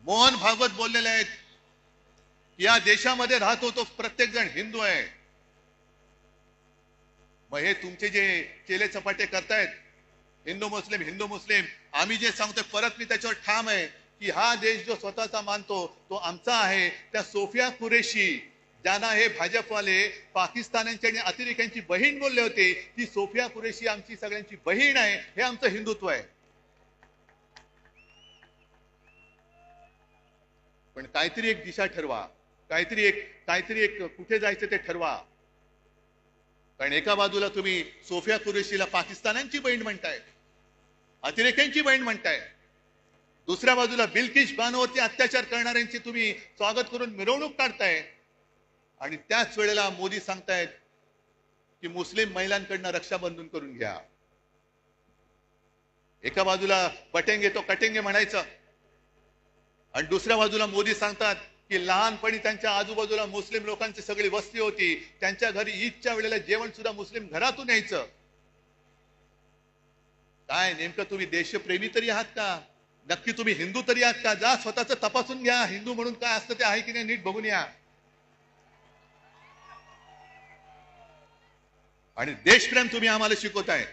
मोहन भागवत बोललेले आहेत की या देशामध्ये राहतो तो प्रत्येक जण हिंदू आहे। मग हे तुमचे जे केले चपाटे करतायत हिंदू मुस्लिम, आम्ही जे सांगतोय परत मी त्याच्यावर ठाम आहे की हा देश जो स्वतःचा मानतो तो आमचा आहे। त्या सोफिया कुरेशी ज्यांना हे भाजपवाले पाकिस्तानांची आणि अतिरेक्यांची बहीण बोलले होते, ती सोफिया कुरेशी आमची सगळ्यांची बहीण आहे, हे आमचं हिंदुत्व आहे। पण काहीतरी एक दिशा ठरवा, काहीतरी एक कुठे जायचं ते ठरवा। कारण एका बाजूला तुम्ही सोफिया कुरेशीला पाकिस्तानांची बहीण म्हणताय, अतिरेक्यांची बहीण म्हणताय, दुसऱ्या बाजूला बिल्किश बानोवरती अत्याचार करणाऱ्यांची तुम्ही स्वागत करून मिरवणूक काढताय, आणि त्याच वेळेला मोदी सांगतायत की मुस्लिम महिलांकडनं रक्षाबंधन करून घ्या। एका बाजूला बटेंगे तो कटेंगे म्हणायचं, आणि दुसऱ्या बाजूला मोदी सांगतात की लहानपणी त्यांच्या आजूबाजूला मुस्लिम लोकांची सगळी वस्ती होती, त्यांच्या घरी ईदच्या वेळेला जेवण सुद्धा मुस्लिम घरातून यायचं। काय नेमकं तुम्ही देशप्रेमी तरी आहात का? नक्की तुम्ही हिंदू तरी आहात का? जा स्वतःच तपासून घ्या, हिंदू म्हणून काय असतं ते आहे की नाही नीट बघून या। आणि देशप्रेम तुम्ही आम्हाला शिकवताय।